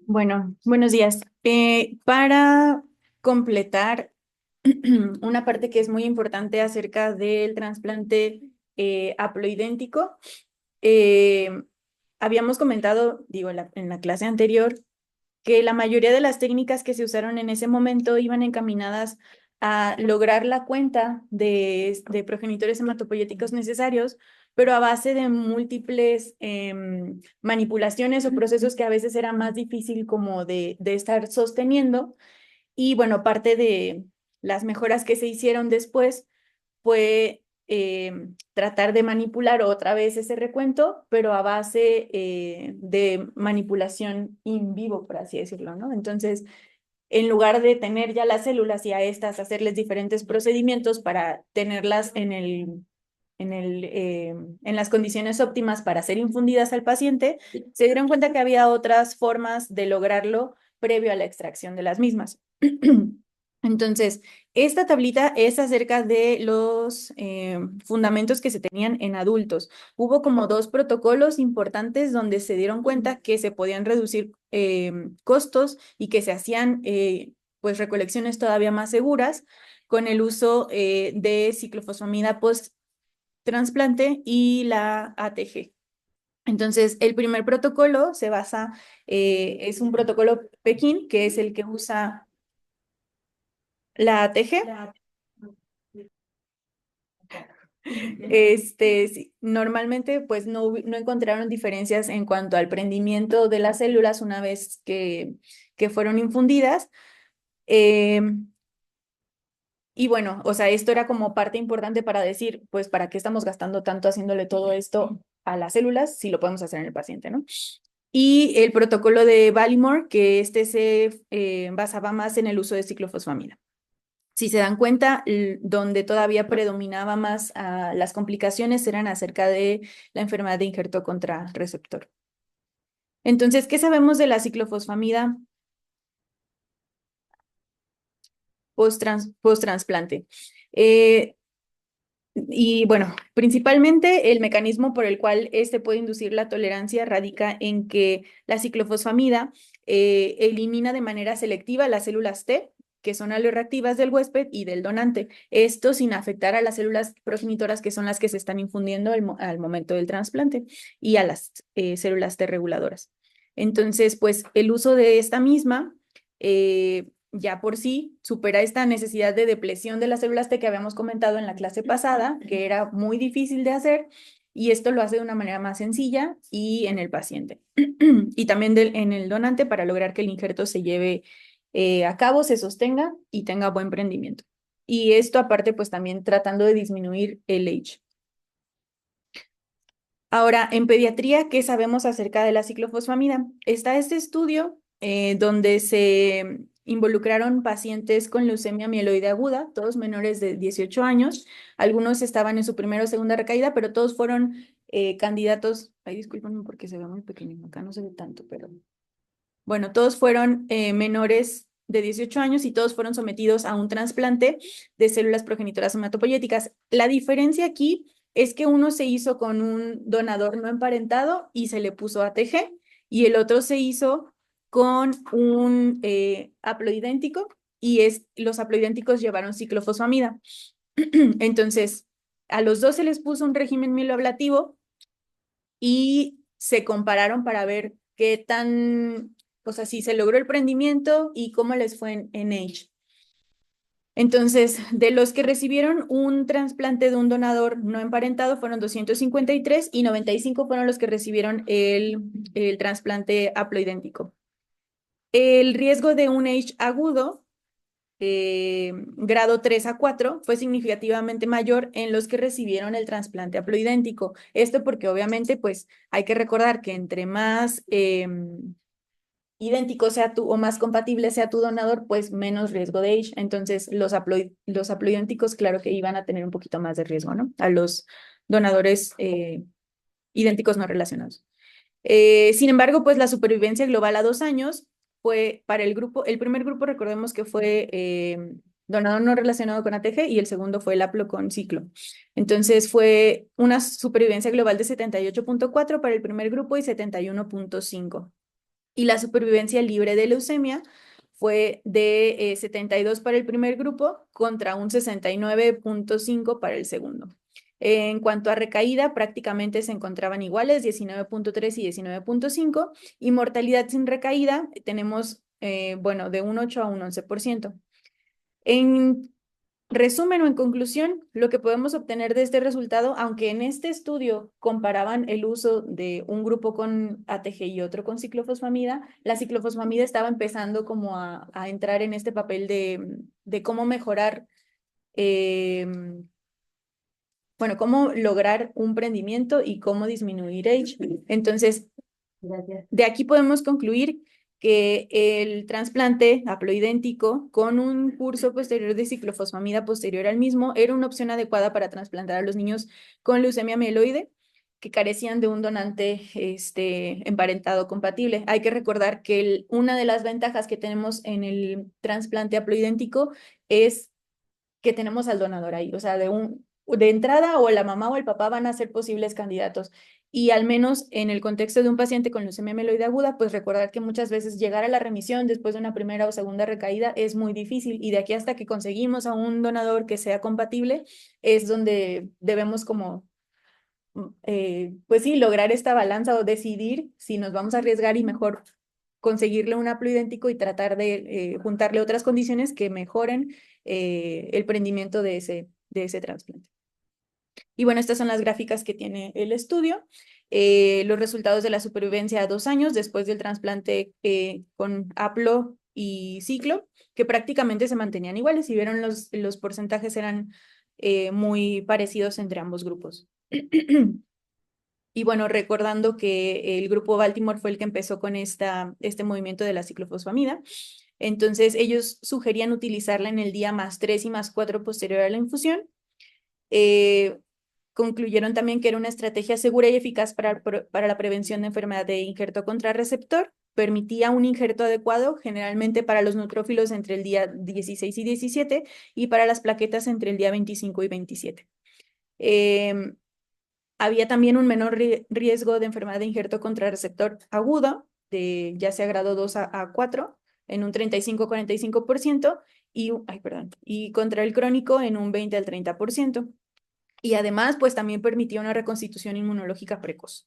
Bueno, buenos días. Para completar una parte que es muy importante acerca del trasplante haploidéntico, eh, habíamos comentado, digo, en la clase anterior, que la mayoría de las técnicas que se usaron en ese momento iban encaminadas a lograr la cuenta de progenitores hematopoyéticos necesarios, pero a base de múltiples manipulaciones o procesos que a veces era más difícil como de estar sosteniendo. Y bueno, parte de las mejoras que se hicieron después fue tratar de manipular otra vez ese recuento, pero a base de manipulación in vivo, por así decirlo, ¿no? Entonces, en lugar de tener ya las células y a estas hacerles diferentes procedimientos para tenerlas en las condiciones óptimas para ser infundidas al paciente, se dieron cuenta que había otras formas de lograrlo previo a la extracción de las mismas. Entonces, esta tablita es acerca de los fundamentos que se tenían en adultos. Hubo como dos protocolos importantes donde se dieron cuenta que se podían reducir costos y que se hacían pues recolecciones todavía más seguras con el uso de ciclofosfamida post-trasplante y la ATG. Entonces, el primer protocolo se basa, es un protocolo Pekín, que es el que usa la ATG. Sí, normalmente, pues no encontraron diferencias en cuanto al prendimiento de las células una vez que fueron infundidas. Eh, y bueno, o sea, esto era como parte importante para decir, pues, ¿para qué estamos gastando tanto haciéndole todo esto a las células si lo podemos hacer en el paciente, ¿no? Y el protocolo de Ballymore, que este se basaba más en el uso de ciclofosfamina. Si se dan cuenta, donde todavía predominaba más las complicaciones eran acerca de la enfermedad de injerto contra receptor. Entonces, ¿qué sabemos de la ciclofosfamida post-trasplante? Y bueno, principalmente el mecanismo por el cual este puede inducir la tolerancia radica en que la ciclofosfamida elimina de manera selectiva las células T, que son aleorreactivas del huésped y del donante. Esto sin afectar a las células progenitoras, que son las que se están infundiendo al momento del trasplante, y a las células T reguladoras. Entonces, pues el uso de esta misma ya por sí supera esta necesidad de depresión de las células T que habíamos comentado en la clase pasada, que era muy difícil de hacer, y esto lo hace de una manera más sencilla y en el paciente. Y también en el donante para lograr que el injerto se lleve a cabo, se sostenga y tenga buen prendimiento. Y esto aparte, pues también tratando de disminuir el age. Ahora, en pediatría, ¿qué sabemos acerca de la ciclofosfamida? Está este estudio donde se involucraron pacientes con leucemia mieloide aguda, todos menores de 18 años. Algunos estaban en su primera o segunda recaída, pero todos fueron candidatos. Ay, discúlpenme porque se ve muy pequeño, acá no se ve tanto, pero bueno, todos fueron menores de 18 años y todos fueron sometidos a un trasplante de células progenitoras hematopoyéticas. La diferencia aquí es que uno se hizo con un donador no emparentado y se le puso ATG, y el otro se hizo con un haploidéntico y los haploidénticos llevaron ciclofosfamida. Entonces, a los dos se les puso un régimen mieloablativo y se compararon para ver qué tan, o sea, si se logró el prendimiento y cómo les fue en age. Entonces, de los que recibieron un trasplante de un donador no emparentado fueron 253 y 95 fueron los que recibieron el trasplante haploidéntico. El riesgo de un age agudo grado 3 a 4 fue significativamente mayor en los que recibieron el trasplante haploidéntico. Esto porque obviamente pues hay que recordar que entre más idéntico sea tu o más compatible sea tu donador, pues menos riesgo de age. Entonces los haploidénticos claro que iban a tener un poquito más de riesgo, ¿no? A los donadores idénticos no relacionados. Sin embargo, pues la supervivencia global a 2 años fue para el grupo, el primer grupo recordemos que fue donador no relacionado con ATG, y el segundo fue el haplo con ciclo. Entonces fue una supervivencia global de 78.4 para el primer grupo y 71.5. Y la supervivencia libre de leucemia fue de 72 para el primer grupo contra un 69.5 para el segundo. En cuanto a recaída, prácticamente se encontraban iguales, 19.3 y 19.5, y mortalidad sin recaída tenemos, bueno, de un 8 a un 11%. En resumen o en conclusión, lo que podemos obtener de este resultado, aunque en este estudio comparaban el uso de un grupo con ATG y otro con ciclofosfamida, la ciclofosfamida estaba empezando como a entrar en este papel de cómo mejorar, eh, bueno, cómo lograr un prendimiento y cómo disminuir age. Entonces, de aquí podemos concluir que el trasplante haploidéntico con un curso posterior de ciclofosfamida posterior al mismo era una opción adecuada para trasplantar a los niños con leucemia mieloide que carecían de un donante emparentado compatible. Hay que recordar que una de las ventajas que tenemos en el trasplante haploidéntico es que tenemos al donador ahí, o sea, de entrada o la mamá o el papá van a ser posibles candidatos. Y al menos en el contexto de un paciente con leucemia mieloide aguda, pues recordar que muchas veces llegar a la remisión después de una primera o segunda recaída es muy difícil, y de aquí hasta que conseguimos a un donador que sea compatible es donde debemos como, pues sí, lograr esta balanza o decidir si nos vamos a arriesgar y mejor conseguirle un haplo idéntico y tratar de juntarle otras condiciones que mejoren el prendimiento de ese trasplante. Y bueno, estas son las gráficas que tiene el estudio. Los resultados de la supervivencia a 2 años después del trasplante con haplo y ciclo, que prácticamente se mantenían iguales. Si vieron, los porcentajes eran muy parecidos entre ambos grupos. Y bueno, recordando que el grupo Baltimore fue el que empezó con este movimiento de la ciclofosfamida, entonces ellos sugerían utilizarla en el día +3 y +4 posterior a la infusión. Eh, Concluyeron también que era una estrategia segura y eficaz para la prevención de enfermedad de injerto contrarreceptor. Permitía un injerto adecuado, generalmente para los neutrófilos entre el día 16 y 17 y para las plaquetas entre el día 25 y 27. Había también un menor riesgo de enfermedad de injerto contrarreceptor agudo, de ya sea grado 2 a 4, en un 35-45%, y contra el crónico en un 20 al 30%. Y además, pues también permitía una reconstitución inmunológica precoz.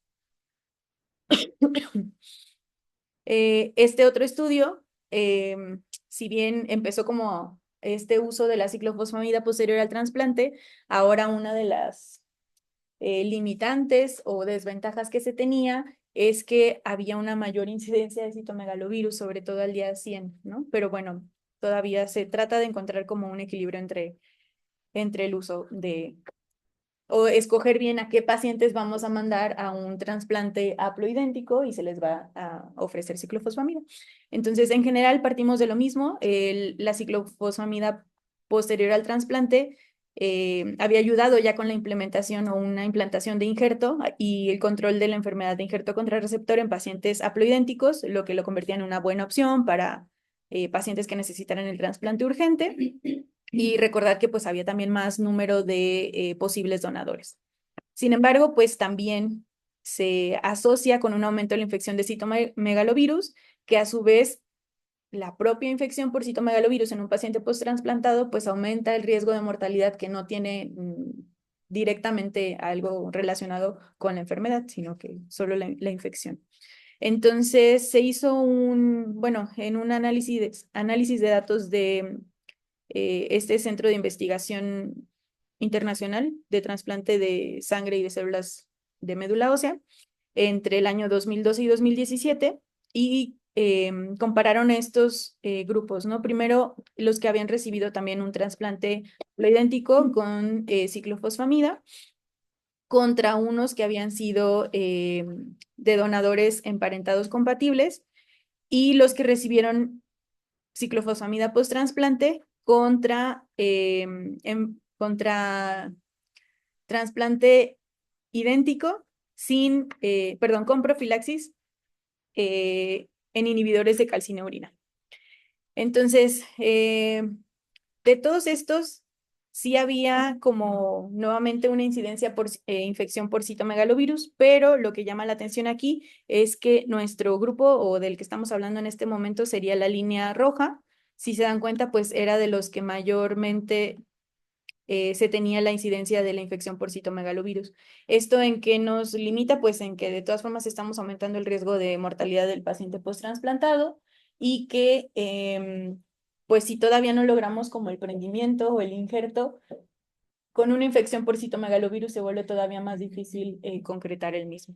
Este otro estudio, si bien empezó como este uso de la ciclofosfamida posterior al trasplante, ahora una de las limitantes o desventajas que se tenía es que había una mayor incidencia de citomegalovirus, sobre todo al día 100, ¿no? Pero bueno, todavía se trata de encontrar como un equilibrio entre el uso o escoger bien a qué pacientes vamos a mandar a un trasplante haploidéntico y se les va a ofrecer ciclofosfamida. Entonces, en general, partimos de lo mismo. La ciclofosfamida posterior al trasplante había ayudado ya con la implementación o una implantación de injerto y el control de la enfermedad de injerto contrarreceptor en pacientes haploidénticos, lo que lo convertía en una buena opción para pacientes que necesitaran el trasplante urgente. Y recordar que pues había también más número de posibles donadores. Sin embargo, pues también se asocia con un aumento de la infección de citomegalovirus, que a su vez la propia infección por citomegalovirus en un paciente post-trasplantado pues aumenta el riesgo de mortalidad, que no tiene directamente algo relacionado con la enfermedad, sino que solo la infección. Entonces se hizo bueno, en un análisis de datos de este Centro de Investigación Internacional de Trasplante de Sangre y de Células de Médula Ósea entre el año 2012 y 2017, y compararon estos grupos, ¿no? Primero, los que habían recibido también un trasplante lo idéntico con ciclofosfamida contra unos que habían sido de donadores emparentados compatibles, y los que recibieron ciclofosfamida post-trasplante contra trasplante idéntico perdón, con profilaxis en inhibidores de calcineurina. Entonces, De todos estos, sí había como nuevamente una incidencia por infección por citomegalovirus, pero lo que llama la atención aquí es que nuestro grupo o del que estamos hablando en este momento sería la línea roja. Si se dan cuenta, pues era de los que mayormente se tenía la incidencia de la infección por citomegalovirus. ¿Esto en qué nos limita? Pues en que de todas formas estamos aumentando el riesgo de mortalidad del paciente post-trasplantado y que pues si todavía no logramos como el prendimiento o el injerto, con una infección por citomegalovirus se vuelve todavía más difícil concretar el mismo.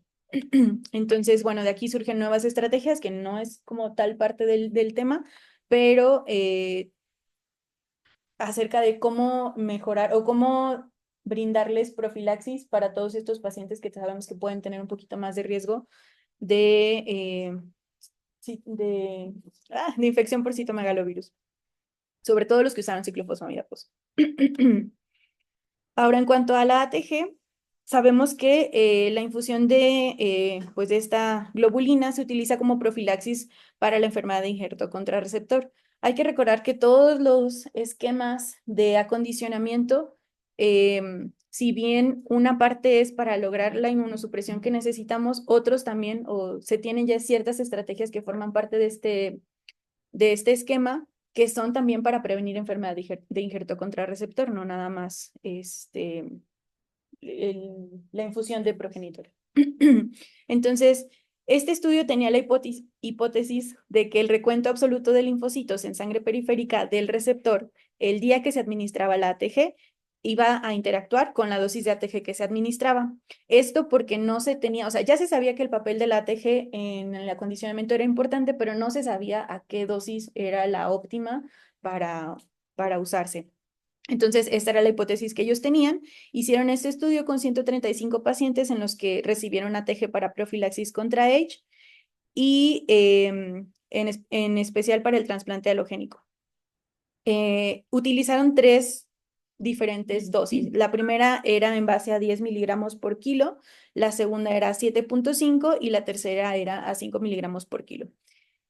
Entonces, bueno, de aquí surgen nuevas estrategias que no es como tal parte del tema, pero acerca de cómo mejorar o cómo brindarles profilaxis para todos estos pacientes que sabemos que pueden tener un poquito más de riesgo de, sí, de infección por citomegalovirus, sobre todo los que usaron ciclofosfamida. Ahora, en cuanto a la ATG, sabemos que la infusión pues de esta globulina se utiliza como profilaxis para la enfermedad de injerto contrarreceptor. Hay que recordar que todos los esquemas de acondicionamiento, si bien una parte es para lograr la inmunosupresión que necesitamos, otros también, o se tienen ya ciertas estrategias que forman parte de este esquema que son también para prevenir enfermedad de injerto contrarreceptor, no nada más la infusión de progenitor. Entonces, este estudio tenía la hipótesis de que el recuento absoluto de linfocitos en sangre periférica del receptor el día que se administraba la ATG iba a interactuar con la dosis de ATG que se administraba. Esto porque no se tenía, o sea, ya se sabía que el papel de la ATG en el acondicionamiento era importante, pero no se sabía a qué dosis era la óptima para usarse. Entonces, esta era la hipótesis que ellos tenían. Hicieron este estudio con 135 pacientes en los que recibieron ATG para profilaxis contra AIDS y en especial para el trasplante halogénico. Utilizaron 3 diferentes dosis. La primera era en base a 10 miligramos por kilo, la segunda era a 7,5 y la tercera era a 5 miligramos por kilo.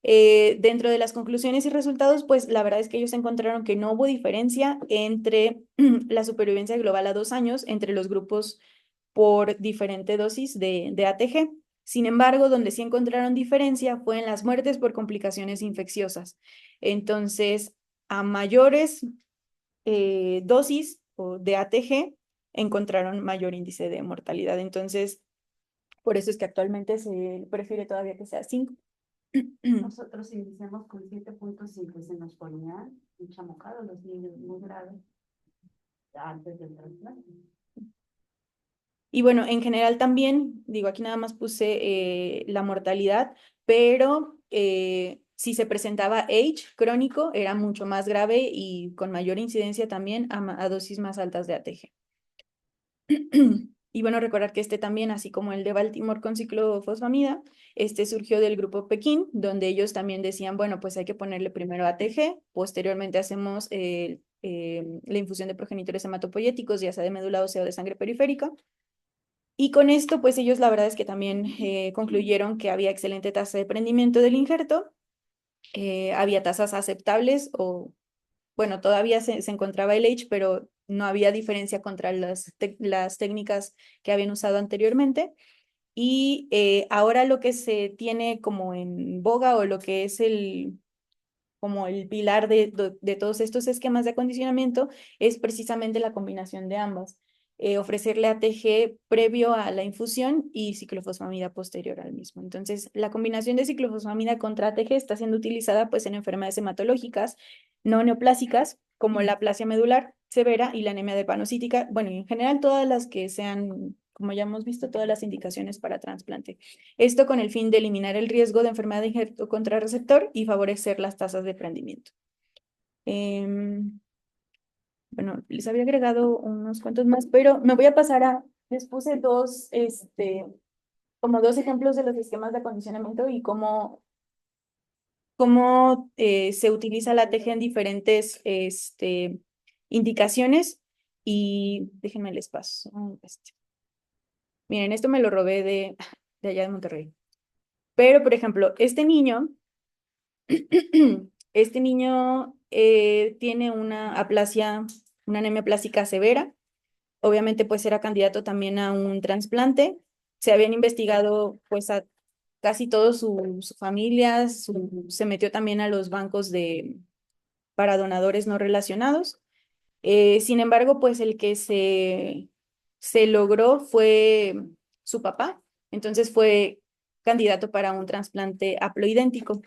Dentro de las conclusiones y resultados, pues la verdad es que ellos encontraron que no hubo diferencia entre la supervivencia global a 2 años entre los grupos por diferente dosis de ATG. Sin embargo, donde sí encontraron diferencia fue en las muertes por complicaciones infecciosas. Entonces, a mayores dosis de ATG encontraron mayor índice de mortalidad. Entonces, por eso es que actualmente se prefiere todavía que sea 5. Nosotros iniciamos con 7,5 y se nos ponían enchamocados los niños muy graves antes del trasplante. Y bueno, en general también, digo, aquí nada más puse la mortalidad, pero si se presentaba H crónico, era mucho más grave y con mayor incidencia también a dosis más altas de ATG. Y bueno, recordar que este también, así como el de Baltimore con ciclofosfamida, este surgió del grupo Pekín, donde ellos también decían, bueno, pues hay que ponerle primero ATG, posteriormente hacemos la infusión de progenitores hematopoyéticos, ya sea de médula ósea o de sangre periférica. Y con esto, pues ellos la verdad es que también concluyeron que había excelente tasa de prendimiento del injerto, había tasas aceptables o, bueno, todavía se encontraba el H, pero no había diferencia contra las técnicas que habían usado anteriormente. Y ahora lo que se tiene como en boga o lo que es como el pilar de todos estos esquemas de acondicionamiento es precisamente la combinación de ambas. Ofrecerle ATG previo a la infusión y ciclofosfamida posterior al mismo. Entonces, la combinación de ciclofosfamida contra ATG está siendo utilizada pues en enfermedades hematológicas no neoplásicas como la aplasia medular severa y la anemia drepanocytica. Bueno, y en general todas las que sean, como ya hemos visto, todas las indicaciones para trasplante. Esto con el fin de eliminar el riesgo de enfermedad de injerto contrarreceptor y favorecer las tasas de prendimiento. Bueno, les había agregado unos cuantos más, pero me voy a pasar les puse como dos ejemplos de los esquemas de acondicionamiento y cómo se utiliza la TG en diferentes indicaciones. Y déjenme les paso. Miren, esto me lo robé de allá de Monterrey. Pero, por ejemplo, este niño tiene una aplasia, una anemia plástica severa. Obviamente, pues era candidato también a un trasplante. Se habían investigado, pues, a casi toda su familia, se metió también a los bancos para donadores no relacionados. Sin embargo, pues el que se logró fue su papá, entonces fue candidato para un trasplante haploidéntico.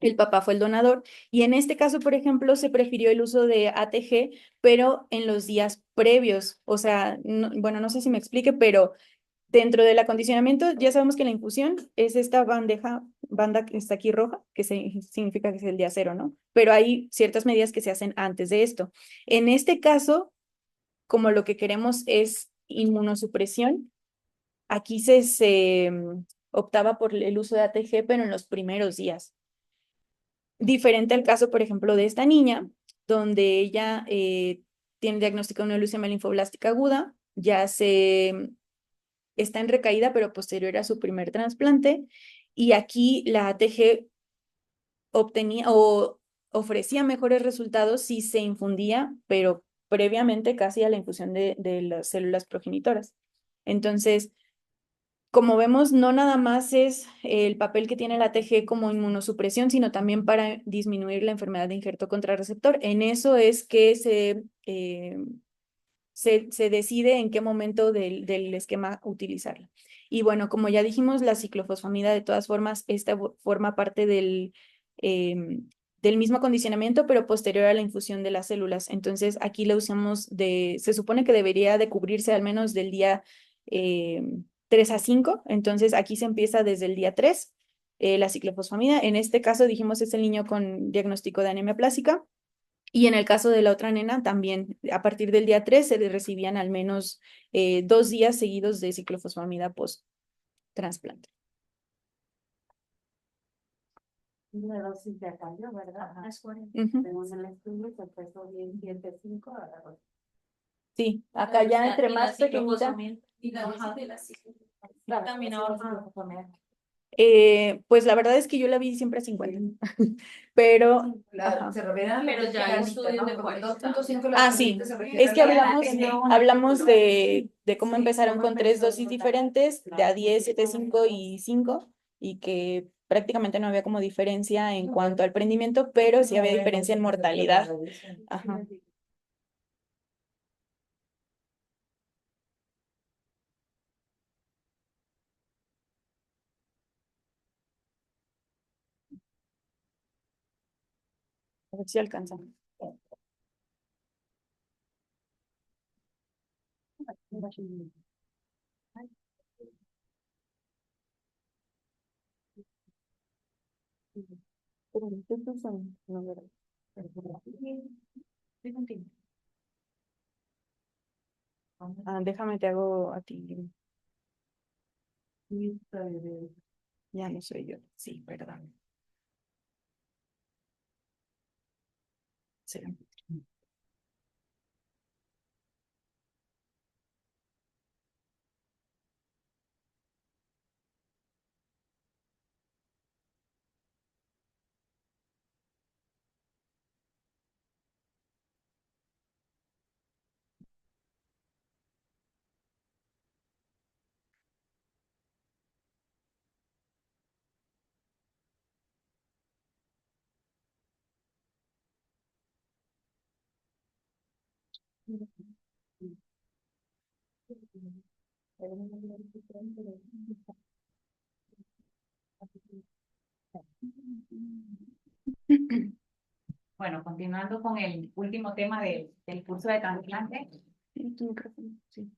El papá fue el donador y en este caso, por ejemplo, se prefirió el uso de ATG, pero en los días previos. O sea, bueno, no sé si me explique, pero dentro del acondicionamiento ya sabemos que la infusión es esta banda que está aquí roja, que significa que es el día cero, ¿no? Pero hay ciertas medidas que se hacen antes de esto. En este caso, como lo que queremos es inmunosupresión, aquí optaba por el uso de ATG, pero en los primeros días. Diferente al caso, por ejemplo, de esta niña, donde ella tiene diagnóstico de una leucemia linfoblástica aguda, ya está en recaída, pero posterior a su primer trasplante, y aquí la ATG obtenía o ofrecía mejores resultados si se infundía, pero previamente casi a la infusión de las células progenitoras. Entonces, como vemos, no nada más es el papel que tiene la ATG como inmunosupresión, sino también para disminuir la enfermedad de injerto contrarreceptor. En eso es que se decide en qué momento del esquema utilizarla. Y bueno, como ya dijimos, la ciclofosfamida de todas formas, esta forma parte del mismo acondicionamiento, pero posterior a la infusión de las células. Entonces, aquí la usamos se supone que debería de cubrirse al menos del día 3 a 5. Entonces, aquí se empieza desde el día 3, la ciclofosfamida. En este caso, dijimos, es el niño con diagnóstico de anemia plástica. Y en el caso de la otra nena, también a partir del día 3 se recibían al menos 2 días seguidos de ciclofosfamida post-trasplante. La dosis ya cambió, ¿verdad? Ajá. Es 40. Tenemos en el estudio que empezó bien 7.5 a la dosis. Sí, acá ya entre más pequeñita. Y la dosis de la ciclofosfamida también ahora. Pues la verdad es que yo la vi siempre a 50, pero Pero ya hay estudios de 40. Ah, sí, es que hablamos de cómo empezaron con 3 dosis diferentes, de a 10, 7, 5 y 5, y que prácticamente no había como diferencia en cuanto al prendimiento, pero sí había diferencia en mortalidad. Ajá. A ver si alcanza. Déjame, te hago a ti. Ya no soy yo. Sí, perdón. Sí. Bueno, continuando con el último tema del curso de trasplante. Sí, tu micrófono, sí.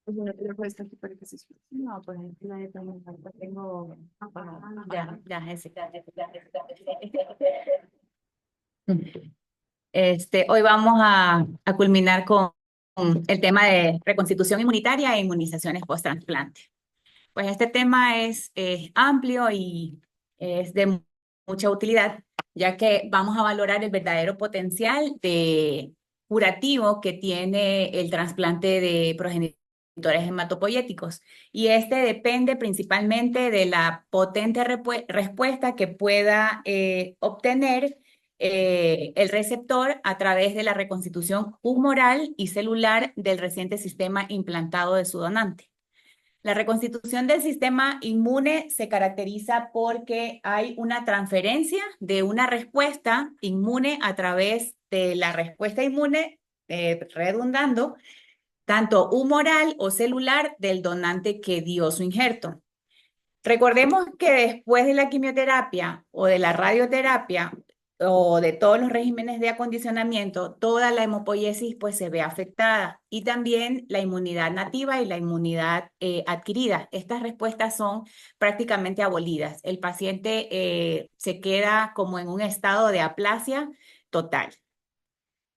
Pues bueno, te lo puedes estar aquí para que se escuche. No, pues no tengo. Hoy vamos a culminar con el tema de reconstitución inmunitaria e inmunizaciones post-trasplante. Pues este tema es amplio y es de mucha utilidad, ya que vamos a valorar el verdadero potencial de curativo que tiene el trasplante de progenitores hematopoyéticos. Y este depende principalmente de la potente respuesta que pueda obtener el receptor a través de la reconstitución humoral y celular del reciente sistema implantado de su donante. La reconstitución del sistema inmune se caracteriza porque hay una transferencia de una respuesta inmune a través de la respuesta inmune, redundando, tanto humoral o celular del donante que dio su injerto. Recordemos que después de la quimioterapia o de la radioterapia o de todos los regímenes de acondicionamiento, toda la hemopoiesis pues se ve afectada y también la inmunidad nativa y la inmunidad adquirida. Estas respuestas son prácticamente abolidas. El paciente se queda como en un estado de aplasia total.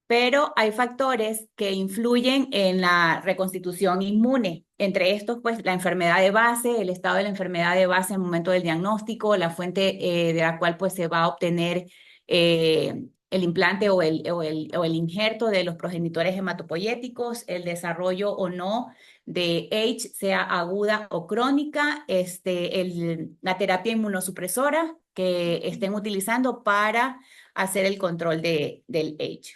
Pero hay factores que influyen en la reconstitución inmune. Entre estos, pues, la enfermedad de base, el estado de la enfermedad de base en el momento del diagnóstico, la fuente de la cual pues, se va a obtener el implante o el injerto de los progenitores hematopoyéticos, el desarrollo o no de H, sea aguda o crónica, la terapia inmunosupresora que estén utilizando para hacer el control del H.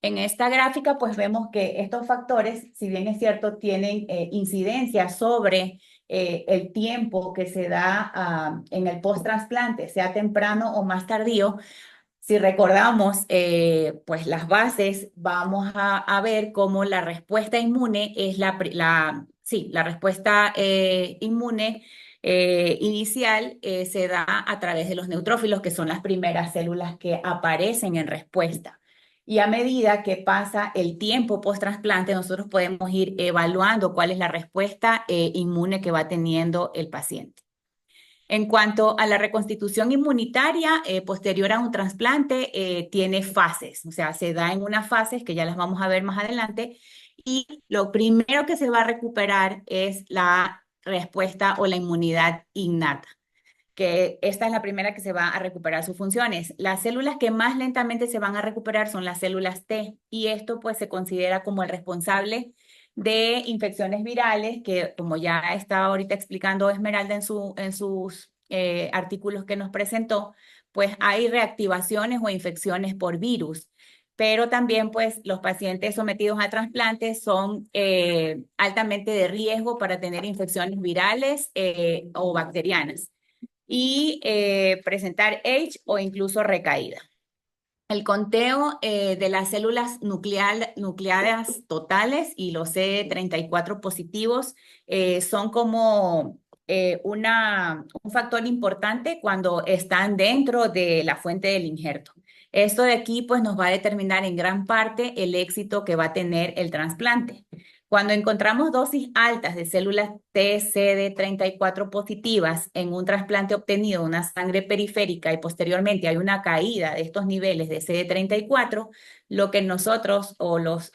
En esta gráfica, pues vemos que estos factores, si bien es cierto, tienen incidencia sobre el tiempo que se da en el post-trasplante, sea temprano o más tardío. Si recordamos, pues las bases, vamos a ver cómo la respuesta inmune es la respuesta inmune inicial se da a través de los neutrófilos, que son las primeras células que aparecen en respuesta. Y a medida que pasa el tiempo post-trasplante, nosotros podemos ir evaluando cuál es la respuesta inmune que va teniendo el paciente. En cuanto a la reconstitución inmunitaria posterior a un trasplante, tiene fases, o sea, se da en unas fases que ya las vamos a ver más adelante, y lo primero que se va a recuperar es la respuesta o la inmunidad innata, que esta es la primera que se va a recuperar sus funciones. Las células que más lentamente se van a recuperar son las células T, y esto pues se considera como el responsable de infecciones virales, que como ya estaba ahorita explicando Esmeralda en sus artículos que nos presentó, pues hay reactivaciones o infecciones por virus. Pero también pues los pacientes sometidos a trasplantes son altamente de riesgo para tener infecciones virales o bacterianas y presentar H o incluso recaída. El conteo de las células nucleadas totales y los CD34 positivos son como un factor importante cuando están dentro de la fuente del injerto. Esto de aquí pues nos va a determinar en gran parte el éxito que va a tener el trasplante. Cuando encontramos dosis altas de células TCD34 positivas en un trasplante obtenido de una sangre periférica y posteriormente hay una caída de estos niveles de CD34, lo que nosotros o los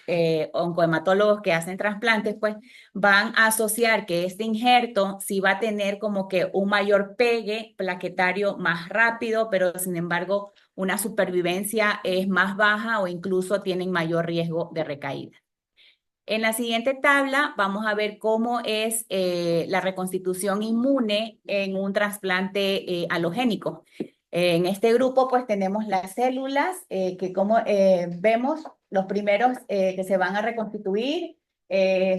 oncohematólogos que hacen trasplantes pues van a asociar que este injerto sí va a tener como que un mayor pegue plaquetario más rápido, pero sin embargo una supervivencia es más baja o incluso tienen mayor riesgo de recaída. En la siguiente tabla vamos a ver cómo es la reconstitución inmune en un trasplante halogénico. En este grupo pues tenemos las células que como vemos, los primeros que se van a reconstituir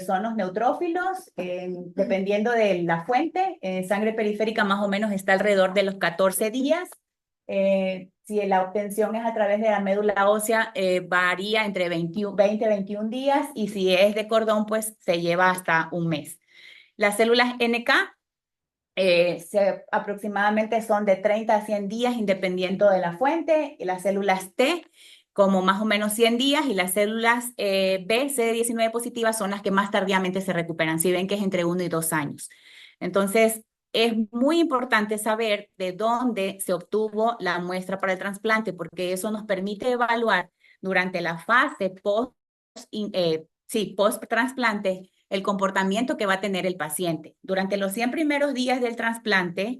son los neutrófilos, dependiendo de la fuente. Sangre periférica más o menos está alrededor de los 14 días. Si la obtención es a través de la médula ósea, varía entre 20 y 21 días, y si es de cordón, pues se lleva hasta un mes. Las células NK aproximadamente son de 30 a 100 días, independiendo de la fuente, y las células T como más o menos 100 días, y las células B, CD19 positivas, son las que más tardíamente se recuperan, si ven que es entre 1 y 2 años. Entonces, es muy importante saber de dónde se obtuvo la muestra para el trasplante, porque eso nos permite evaluar durante la fase post-trasplante el comportamiento que va a tener el paciente. Durante los 100 primeros días del trasplante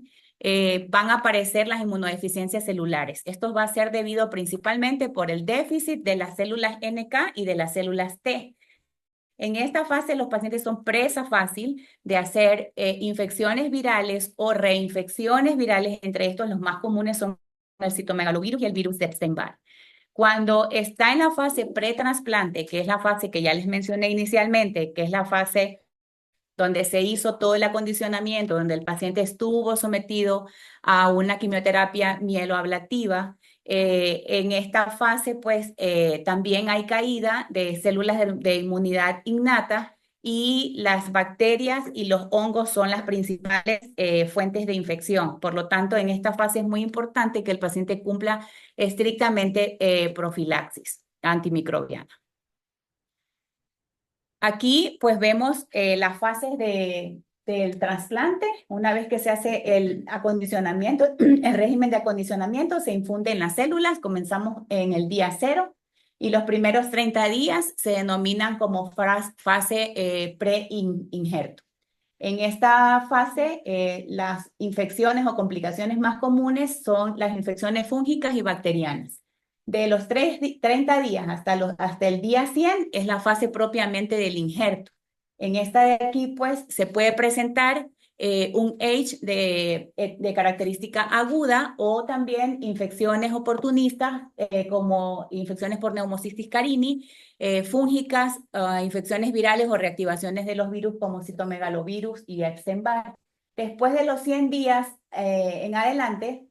van a aparecer las inmunodeficiencias celulares. Esto va a ser debido principalmente por el déficit de las células NK y de las células T. En esta fase, los pacientes son presa fácil de hacer infecciones virales o reinfecciones virales. Entre estos, los más comunes son el citomegalovirus y el virus de Epstein-Barr. Cuando está en la fase pretrasplante, que es la fase que ya les mencioné inicialmente, que es la fase donde se hizo todo el acondicionamiento, donde el paciente estuvo sometido a una quimioterapia mieloablativa, en esta fase, pues, también hay caída de células de inmunidad innata y las bacterias y los hongos son las principales fuentes de infección. Por lo tanto, en esta fase es muy importante que el paciente cumpla estrictamente profilaxis antimicrobiana. Aquí pues vemos las fases del trasplante. Una vez que se hace el acondicionamiento, el régimen de acondicionamiento se infunde en las células. Comenzamos en el día 0 y los primeros 30 días se denominan como fase pre-injerto. En esta fase, las infecciones o complicaciones más comunes son las infecciones fúngicas y bacterianas. De los 30 días hasta el día 100 es la fase propiamente del injerto. En esta de aquí, pues, se puede presentar un H de característica aguda o también infecciones oportunistas como infecciones por Pneumocystis carini, fúngicas, infecciones virales o reactivaciones de los virus como citomegalovirus y Epstein-Barr. Después de los 100 días en adelante,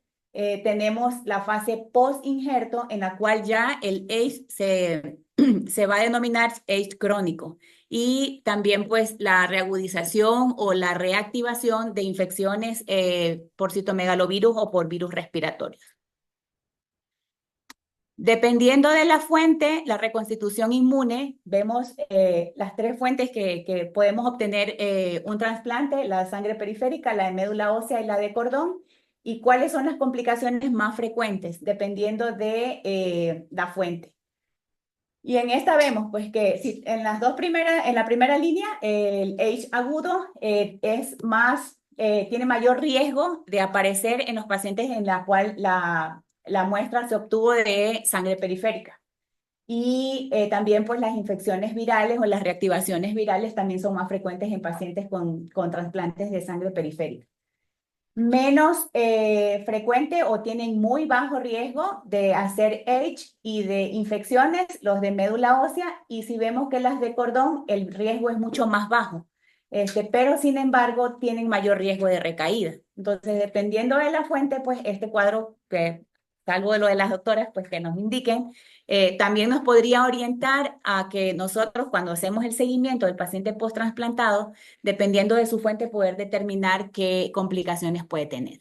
tenemos la fase post-injerto en la cual ya el AIDS se va a denominar AIDS crónico y también pues la reagudización o la reactivación de infecciones por citomegalovirus o por virus respiratorios. Dependiendo de la fuente, la reconstitución inmune, vemos las 3 fuentes que podemos obtener un trasplante, la sangre periférica, la de médula ósea y la de cordón. ¿Y cuáles son las complicaciones más frecuentes? Dependiendo de la fuente. Y en esta vemos pues que si en las dos primeras, en la primera línea, el H agudo tiene mayor riesgo de aparecer en los pacientes en la cual la muestra se obtuvo de sangre periférica. Y también pues las infecciones virales o las reactivaciones virales también son más frecuentes en pacientes con trasplantes de sangre periférica. Menos frecuente o tienen muy bajo riesgo de hacer H y de infecciones, los de médula ósea, y si vemos que las de cordón, el riesgo es mucho más bajo, pero sin embargo tienen mayor riesgo de recaída. Entonces, dependiendo de la fuente, pues este cuadro, que salvo de lo de las doctoras, pues que nos indiquen, también nos podría orientar a que nosotros cuando hacemos el seguimiento del paciente post-trasplantado, dependiendo de su fuente, poder determinar qué complicaciones puede tener.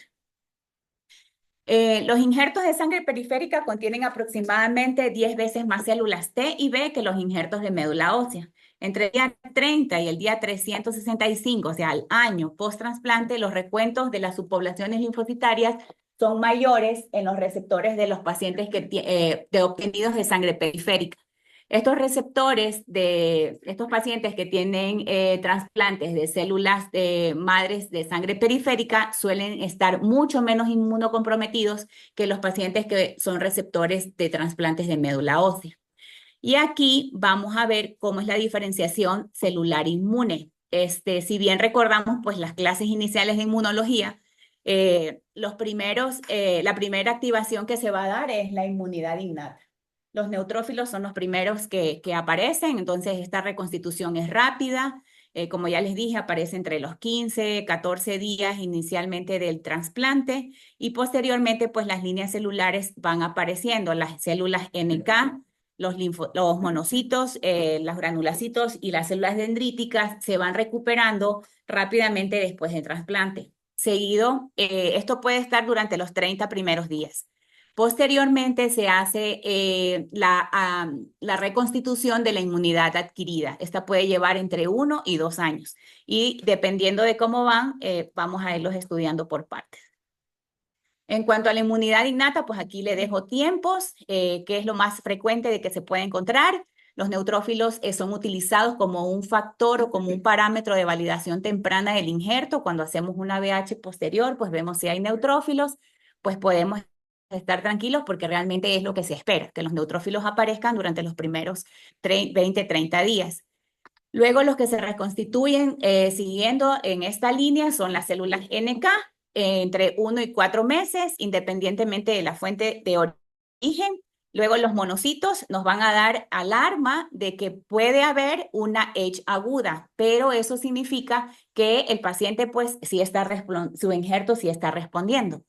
Los injertos de sangre periférica contienen aproximadamente 10 veces más células T y B que los injertos de médula ósea. Entre el día 30 y el día 365, o sea, al año post-trasplante, los recuentos de las subpoblaciones linfocitarias son mayores en los receptores de los pacientes obtenidos de sangre periférica. Estos receptores de estos pacientes que tienen trasplantes de células madres de sangre periférica suelen estar mucho menos inmunocomprometidos que los pacientes que son receptores de trasplantes de médula ósea. Y aquí vamos a ver cómo es la diferenciación celular inmune. Si bien recordamos pues las clases iniciales de inmunología, la primera activación que se va a dar es la inmunidad innata. Los neutrófilos son los primeros que aparecen, entonces esta reconstitución es rápida. Como ya les dije, aparece entre los 15, 14 días inicialmente del trasplante y posteriormente pues las líneas celulares van apareciendo, las células NK, los monocitos, los granulocitos y las células dendríticas se van recuperando rápidamente después del trasplante. Seguido, esto puede estar durante los 30 primeros días. Posteriormente se hace la reconstitución de la inmunidad adquirida. Esta puede llevar entre 1 y 2 años. Y dependiendo de cómo van, vamos a irlos estudiando por partes. En cuanto a la inmunidad innata, pues aquí le dejo tiempos, que es lo más frecuente de que se puede encontrar. Los neutrófilos son utilizados como un factor o como un parámetro de validación temprana del injerto. Cuando hacemos una VH posterior, pues vemos si hay neutrófilos, pues podemos estar tranquilos porque realmente es lo que se espera, que los neutrófilos aparezcan durante los primeros 20, 30 días. Luego los que se reconstituyen siguiendo en esta línea son las células NK, entre 1 y 4 meses, independientemente de la fuente de origen. Luego los monocitos nos van a dar alarma de que puede haber una H aguda, pero eso significa que el paciente pues sí está su injerto sí está respondiendo.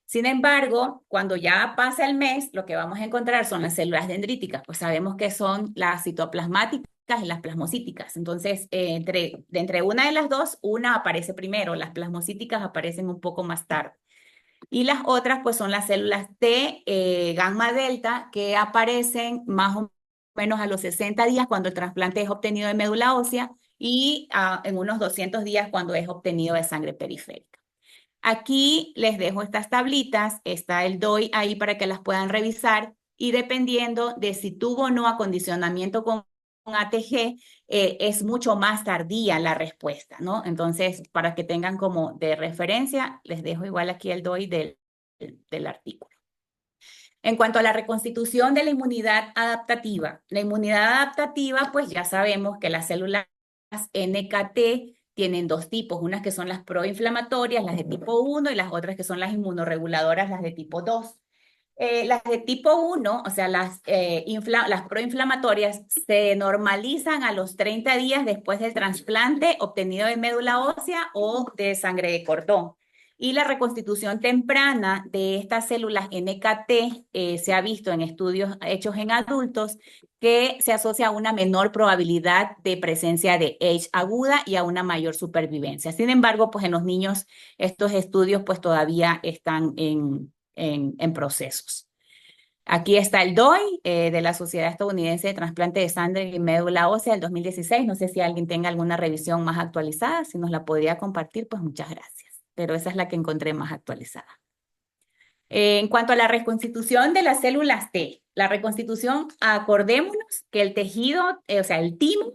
Sin embargo, cuando ya pasa el mes, lo que vamos a encontrar son las células dendríticas, pues sabemos que son las citoplasmáticas y las plasmocíticas. Entonces, entre una de las dos, una aparece primero, las plasmocíticas aparecen un poco más tarde. Y las otras, pues son las células T, gamma delta, que aparecen más o menos a los 60 días cuando el trasplante es obtenido de médula ósea y en unos 200 días cuando es obtenido de sangre periférica. Aquí les dejo estas tablitas, está el DOI ahí para que las puedan revisar y dependiendo de si tuvo o no acondicionamiento con ATG, es mucho más tardía la respuesta, ¿no? Entonces, para que tengan como de referencia, les dejo igual aquí el DOI del artículo. En cuanto a la reconstitución de la inmunidad adaptativa pues ya sabemos que las células NKT tienen dos tipos, unas que son las proinflamatorias, las de tipo 1, y las otras que son las inmunorreguladoras, las de tipo 2. Las de tipo 1, o sea, las proinflamatorias, se normalizan a los 30 días después del trasplante obtenido de médula ósea o de sangre de cordón. Y la reconstitución temprana de estas células NKT se ha visto en estudios hechos en adultos que se asocia a una menor probabilidad de presencia de H aguda y a una mayor supervivencia. Sin embargo, pues en los niños estos estudios pues todavía están en procesos. Aquí está el DOI de la Sociedad Estadounidense de Trasplante de Sangre y Médula Ósea del 2016. No sé si alguien tenga alguna revisión más actualizada. Si nos la podría compartir, pues muchas gracias. Pero esa es la que encontré más actualizada. En cuanto a la reconstitución de las células T, la reconstitución, acordémonos que el tejido, o sea, el timo,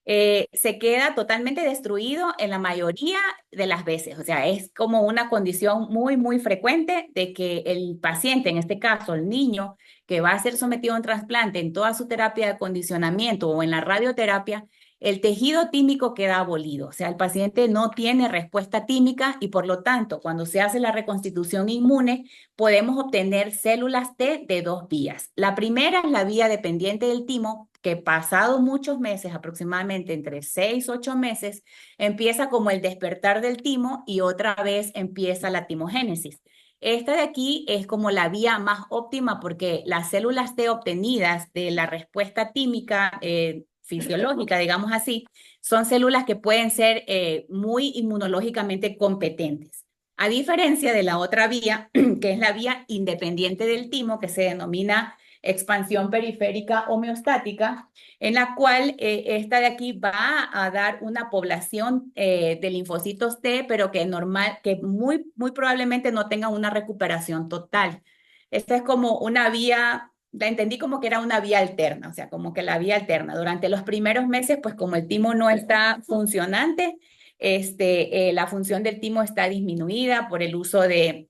se queda totalmente destruido en la mayoría de las veces. O sea, es como una condición muy, muy frecuente de que el paciente, en este caso el niño, que va a ser sometido a un trasplante en toda su terapia de acondicionamiento o en la radioterapia, el tejido tímico queda abolido. O sea, el paciente no tiene respuesta tímica y por lo tanto, cuando se hace la reconstitución inmune, podemos obtener células T de dos vías. La primera es la vía dependiente del timo, que pasado muchos meses, aproximadamente entre 6 a 8 meses, empieza como el despertar del timo y otra vez empieza la timogénesis. Esta de aquí es como la vía más óptima porque las células T obtenidas de la respuesta tímica fisiológica, digamos así, son células que pueden ser muy inmunológicamente competentes. A diferencia de la otra vía, que es la vía independiente del timo, que se denomina expansión periférica homeostática, en la cual esta de aquí va a dar una población de linfocitos T, pero que muy probablemente no tenga una recuperación total. Esta es como una vía, la entendí como que era una vía alterna, o sea, como que la vía alterna. Durante los primeros meses, pues como el timo no está funcionante, la función del timo está disminuida por el uso de,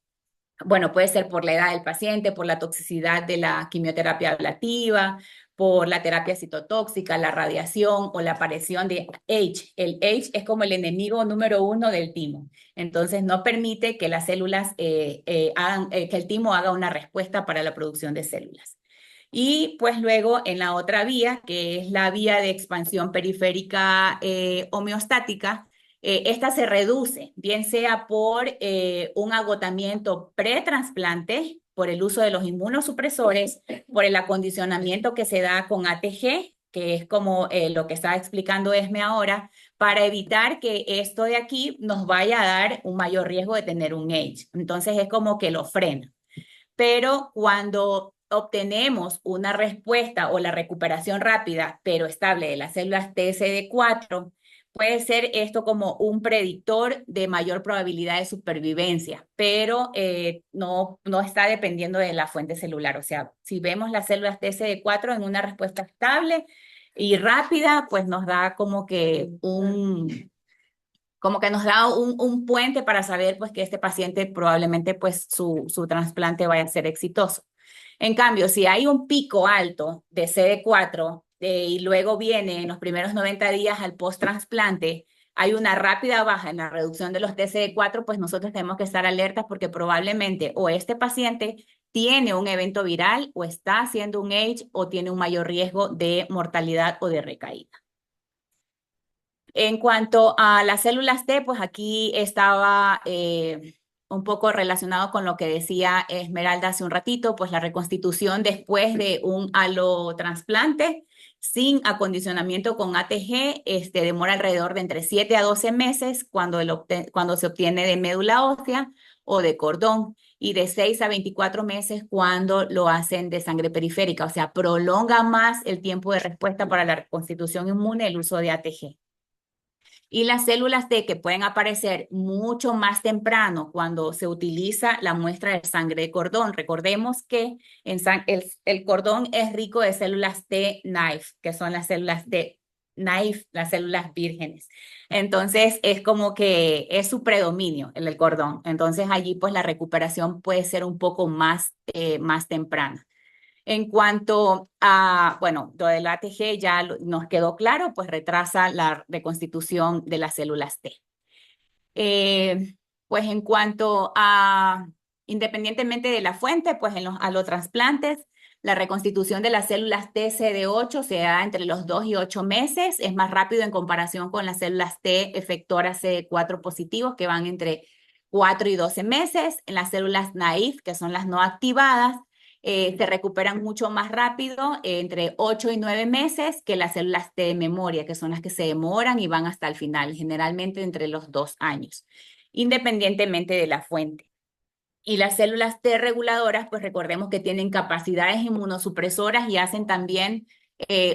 bueno, puede ser por la edad del paciente, por la toxicidad de la quimioterapia ablativa, por la terapia citotóxica, la radiación o la aparición de H. El H es como el enemigo número 1 del timo. Entonces no permite que las células que el timo haga una respuesta para la producción de células. Y pues luego en la otra vía, que es la vía de expansión periférica homeostática, esta se reduce, bien sea por un agotamiento pretrasplante, por el uso de los inmunosupresores, por el acondicionamiento que se da con ATG, que es como lo que estaba explicando Esme ahora, para evitar que esto de aquí nos vaya a dar un mayor riesgo de tener un H. Entonces es como que lo frena. Pero cuando obtenemos una respuesta o la recuperación rápida pero estable de las células TSD4, puede ser esto como un predictor de mayor probabilidad de supervivencia, pero no está dependiendo de la fuente celular. O sea, si vemos las células TSD4 en una respuesta estable y rápida, pues nos da como que nos da un puente para saber pues que este paciente probablemente pues su trasplante vaya a ser exitoso. En cambio, si hay un pico alto de CD4 y luego viene en los primeros 90 días al post-trasplante hay una rápida baja en la reducción de los TCD4, pues nosotros tenemos que estar alertas porque probablemente o este paciente tiene un evento viral o está haciendo un age o tiene un mayor riesgo de mortalidad o de recaída. En cuanto a las células T, pues aquí estaba un poco relacionado con lo que decía Esmeralda hace un ratito, pues la reconstitución después de un alotrasplante sin acondicionamiento con ATG demora alrededor de entre 7 a 12 meses cuando se obtiene de médula ósea o de cordón y de 6 a 24 meses cuando lo hacen de sangre periférica, o sea, prolonga más el tiempo de respuesta para la reconstitución inmune el uso de ATG. Y las células T que pueden aparecer mucho más temprano cuando se utiliza la muestra de sangre de cordón. Recordemos que el cordón es rico de células T naive, que son las células T naive, las células vírgenes. Entonces es como que es su predominio el cordón. Entonces allí pues la recuperación puede ser un poco más temprana. En cuanto a, bueno, lo del ATG ya nos quedó claro, pues retrasa la reconstitución de las células T. Pues en cuanto a, independientemente de la fuente, pues en los alotransplantes, la reconstitución de las células T CD8 se da entre los 2 y 8 meses, es más rápido en comparación con las células T efectoras CD4 positivos que van entre 4 y 12 meses. En las células naive, que son las no activadas, se recuperan mucho más rápido, entre 8 y 9 meses, que las células T de memoria, que son las que se demoran y van hasta el final, generalmente entre los 2 años, independientemente de la fuente. Y las células T reguladoras, pues recordemos que tienen capacidades inmunosupresoras y hacen también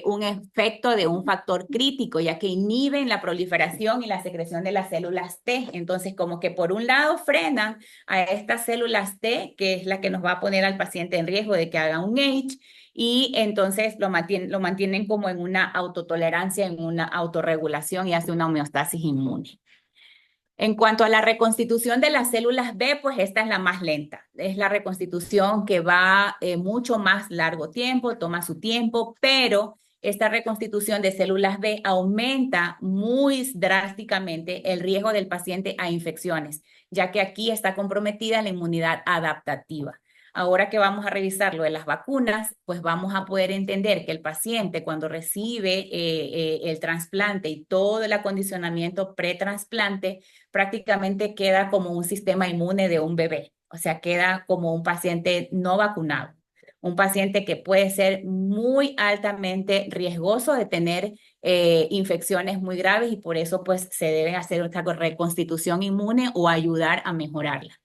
un efecto de un factor crítico, ya que inhiben la proliferación y la secreción de las células T. Entonces, como que por un lado frenan a estas células T, que es la que nos va a poner al paciente en riesgo de que haga un age, y entonces lo mantienen como en una autotolerancia, en una autorregulación y hace una homeostasis inmune. En cuanto a la reconstitución de las células B, pues esta es la más lenta. Es la reconstitución que va mucho más largo tiempo, toma su tiempo, pero esta reconstitución de células B aumenta muy drásticamente el riesgo del paciente a infecciones, ya que aquí está comprometida la inmunidad adaptativa. Ahora que vamos a revisar lo de las vacunas, pues vamos a poder entender que el paciente cuando recibe el trasplante y todo el acondicionamiento pretrasplante, prácticamente queda como un sistema inmune de un bebé, o sea, queda como un paciente no vacunado, un paciente que puede ser muy altamente riesgoso de tener infecciones muy graves y por eso pues se debe hacer esta reconstitución inmune o ayudar a mejorarla.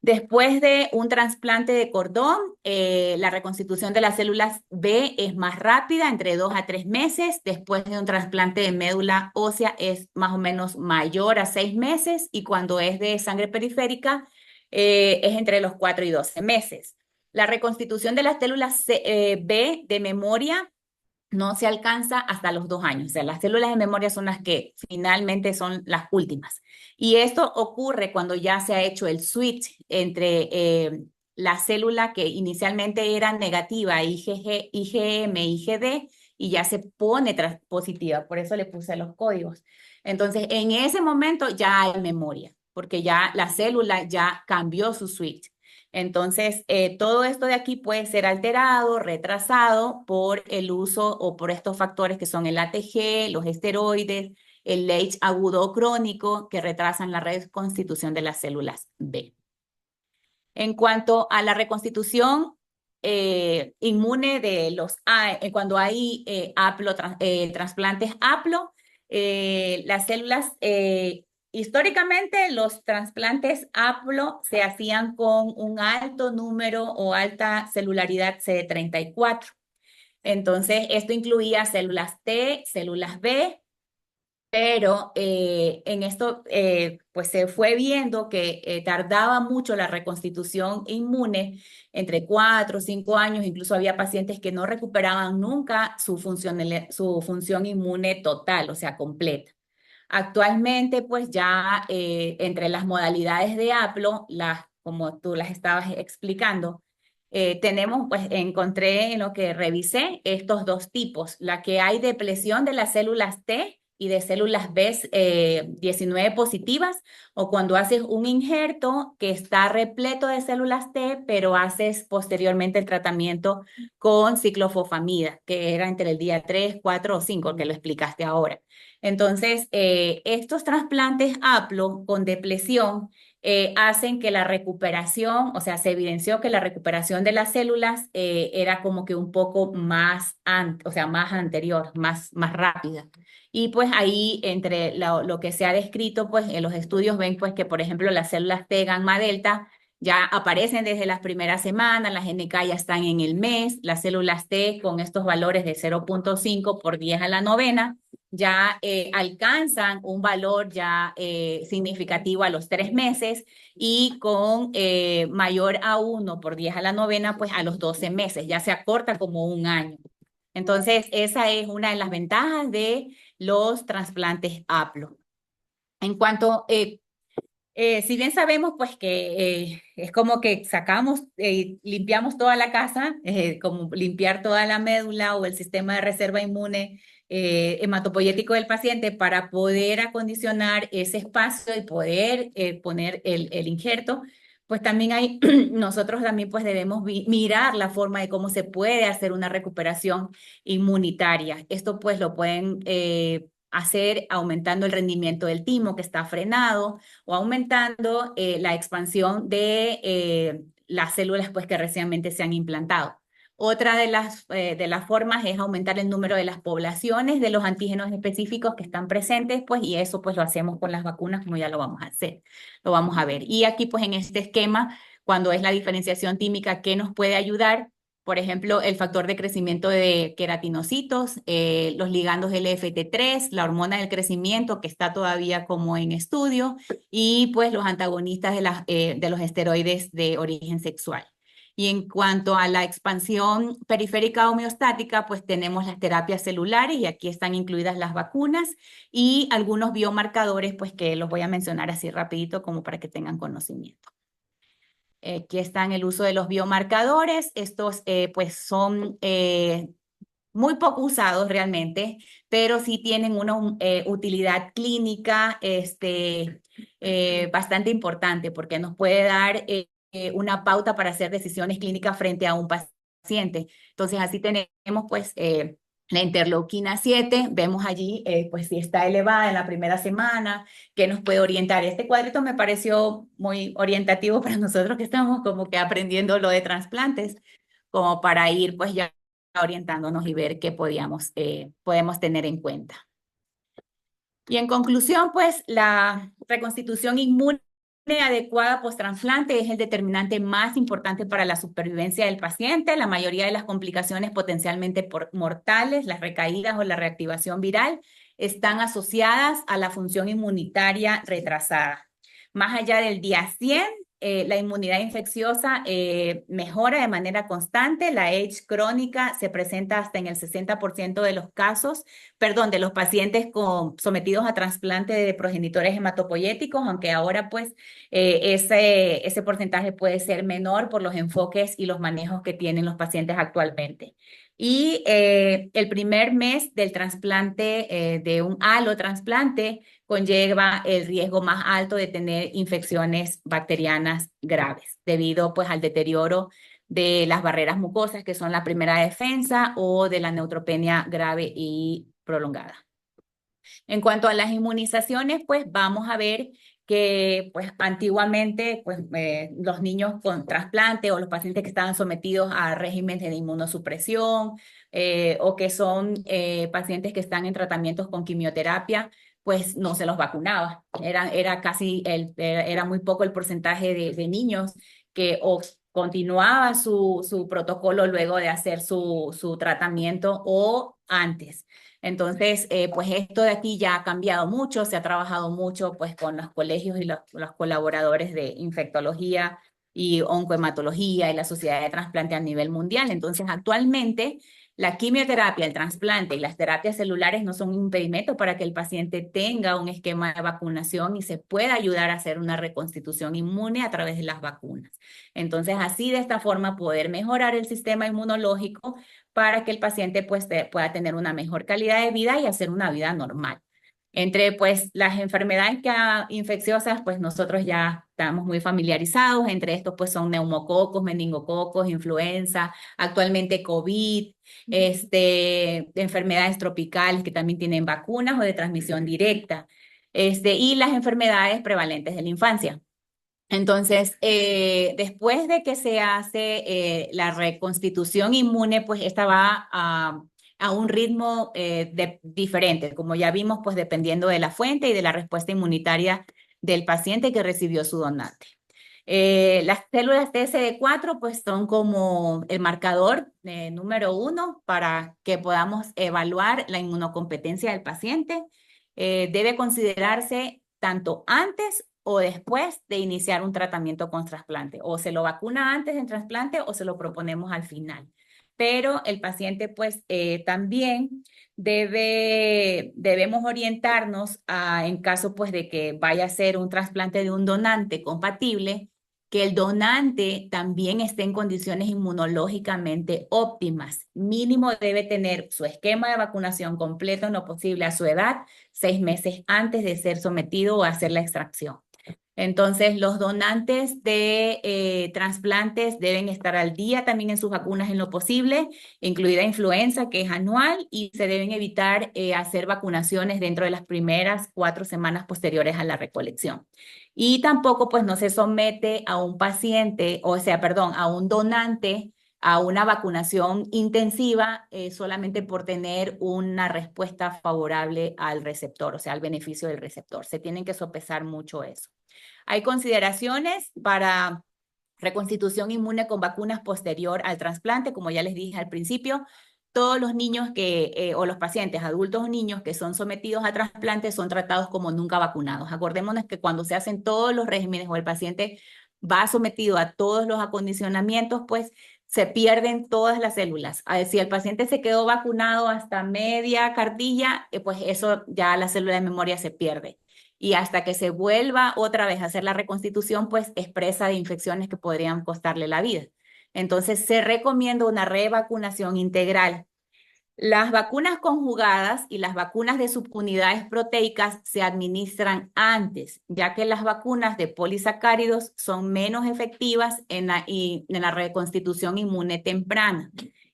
Después de un trasplante de cordón, la reconstitución de las células B es más rápida, entre 2 a 3 meses. Después de un trasplante de médula ósea es más o menos mayor a 6 meses y cuando es de sangre periférica es entre los 4 y 12 meses. La reconstitución de las células B de memoria no se alcanza hasta los 2 años. O sea, las células de memoria son las que finalmente son las últimas. Y esto ocurre cuando ya se ha hecho el switch entre la célula que inicialmente era negativa, IgM, IgD, y ya se pone positiva. Por eso le puse los códigos. Entonces, en ese momento ya hay memoria, porque ya la célula ya cambió su switch. Entonces, todo esto de aquí puede ser alterado, retrasado por el uso o por estos factores que son el ATG, los esteroides, el age agudo o crónico, que retrasan la reconstitución de las células B. En cuanto a la reconstitución inmune de los cuando hay trasplantes APLO, las células históricamente, los trasplantes APLO se hacían con un alto número o alta celularidad CD34. Entonces, esto incluía células T, células B, pero en esto pues se fue viendo que tardaba mucho la reconstitución inmune, entre 4 o 5 años, incluso había pacientes que no recuperaban nunca su función inmune total, o sea, completa. Actualmente, pues ya entre las modalidades de APLO, como tú las estabas explicando, tenemos, pues encontré en lo que revisé estos dos tipos, la que hay depresión de las células T y de células B19 positivas, o cuando haces un injerto que está repleto de células T, pero haces posteriormente el tratamiento con ciclofosfamida, que era entre el día 3, 4 o 5, que lo explicaste ahora. Entonces, estos trasplantes haplo con depresión hacen que la recuperación, o sea, se evidenció que la recuperación de las células era como que un poco más, o sea, más anterior, más rápida. Y pues ahí, entre lo que se ha descrito, pues en los estudios ven pues que, por ejemplo, las células T gamma delta ya aparecen desde las primeras semanas, las NK ya están en el mes, las células T con estos valores de 0.5 por 10 a la novena ya alcanzan un valor ya significativo a los 3 meses y con mayor a 1 por 10 a la novena, pues a los 12 meses, ya se acorta como un año. Entonces, esa es una de las ventajas de los trasplantes haplo. En cuanto, si bien sabemos pues que es como que sacamos, limpiamos toda la casa, como limpiar toda la médula o el sistema de reserva inmune hematopoyético del paciente para poder acondicionar ese espacio y poder poner el injerto, pues también hay, nosotros también pues debemos mirar la forma de cómo se puede hacer una recuperación inmunitaria. Esto pues lo pueden hacer aumentando el rendimiento del timo que está frenado o aumentando la expansión de las células pues, que recientemente se han implantado. Otra de las formas es aumentar el número de las poblaciones de los antígenos específicos que están presentes, pues, y eso pues lo hacemos con las vacunas, como ya lo vamos a hacer, lo vamos a ver. Y aquí pues en este esquema, cuando es la diferenciación tímica, ¿qué nos puede ayudar? Por ejemplo, el factor de crecimiento de queratinocitos, los ligandos LFT3, la hormona del crecimiento que está todavía como en estudio y pues los antagonistas de los esteroides de origen sexual. Y en cuanto a la expansión periférica homeostática, pues tenemos las terapias celulares y aquí están incluidas las vacunas y algunos biomarcadores, pues que los voy a mencionar así rapidito como para que tengan conocimiento. Aquí están el uso de los biomarcadores. Estos pues son muy poco usados realmente, pero sí tienen una utilidad clínica bastante importante porque nos puede dar una pauta para hacer decisiones clínicas frente a un paciente. Entonces así tenemos pues la interleuquina 7, vemos allí pues si está elevada en la primera semana, que nos puede orientar. Este cuadrito me pareció muy orientativo para nosotros que estamos como que aprendiendo lo de trasplantes, como para ir pues ya orientándonos y ver qué podemos tener en cuenta. Y en conclusión, pues la reconstitución inmune adecuada post-trasplante es el determinante más importante para la supervivencia del paciente. La mayoría de las complicaciones potencialmente mortales, las recaídas o la reactivación viral, están asociadas a la función inmunitaria retrasada. Más allá del día 100, la inmunidad infecciosa mejora de manera constante. La AIDS crónica se presenta hasta en el 60% de los casos, de los pacientes sometidos a trasplante de progenitores hematopoyéticos, aunque ahora pues ese porcentaje puede ser menor por los enfoques y los manejos que tienen los pacientes actualmente. Y el primer mes del trasplante, de un allotrasplante, conlleva el riesgo más alto de tener infecciones bacterianas graves, debido pues al deterioro de las barreras mucosas, que son la primera defensa, o de la neutropenia grave y prolongada. En cuanto a las inmunizaciones, pues vamos a ver que pues antiguamente pues, los niños con trasplante o los pacientes que estaban sometidos a regímenes de inmunosupresión o que son pacientes que están en tratamientos con quimioterapia, pues no se los vacunaba. Era muy poco el porcentaje de niños que continuaba su protocolo luego de hacer su tratamiento o antes. Entonces, pues esto de aquí ya ha cambiado mucho, se ha trabajado mucho pues con los colegios y los colaboradores de infectología y oncohematología y la sociedad de trasplante a nivel mundial. Entonces, actualmente la quimioterapia, el trasplante y las terapias celulares no son un impedimento para que el paciente tenga un esquema de vacunación y se pueda ayudar a hacer una reconstitución inmune a través de las vacunas. Entonces, así de esta forma poder mejorar el sistema inmunológico para que el paciente pues, pueda tener una mejor calidad de vida y hacer una vida normal. Entre pues las enfermedades infecciosas, pues nosotros ya estamos muy familiarizados. Entre estos pues son neumococos, meningococos, influenza, actualmente COVID, enfermedades tropicales que también tienen vacunas o de transmisión directa, y las enfermedades prevalentes de la infancia. Entonces, después de que se hace la reconstitución inmune, pues esta va a un ritmo diferente, como ya vimos, pues dependiendo de la fuente y de la respuesta inmunitaria del paciente que recibió su donante. Las células TSD4 pues son como el marcador número 1 para que podamos evaluar la inmunocompetencia del paciente. Debe considerarse tanto antes o después de iniciar un tratamiento con trasplante. O se lo vacuna antes del trasplante o se lo proponemos al final. Pero el paciente pues también debemos orientarnos en caso pues de que vaya a ser un trasplante de un donante compatible, que el donante también esté en condiciones inmunológicamente óptimas. Mínimo debe tener su esquema de vacunación completo en lo posible a su edad, 6 meses antes de ser sometido o hacer la extracción. Entonces, los donantes de trasplantes deben estar al día también en sus vacunas en lo posible, incluida influenza, que es anual, y se deben evitar hacer vacunaciones dentro de las primeras 4 semanas posteriores a la recolección. Y tampoco, pues, no se somete a un paciente, a un donante a una vacunación intensiva solamente por tener una respuesta favorable al receptor, o sea, al beneficio del receptor. Se tienen que sopesar mucho eso. Hay consideraciones para reconstitución inmune con vacunas posterior al trasplante, como ya les dije al principio. Todos los niños o los pacientes, adultos o niños que son sometidos a trasplante son tratados como nunca vacunados. Acordémonos que cuando se hacen todos los regímenes o el paciente va sometido a todos los acondicionamientos, pues se pierden todas las células. Si el paciente se quedó vacunado hasta media cartilla, pues eso ya la célula de memoria se pierde. Y hasta que se vuelva otra vez a hacer la reconstitución, pues es presa de infecciones que podrían costarle la vida. Entonces, se recomienda una revacunación integral. Las vacunas conjugadas y las vacunas de subunidades proteicas se administran antes, ya que las vacunas de polisacáridos son menos efectivas en la reconstitución inmune temprana.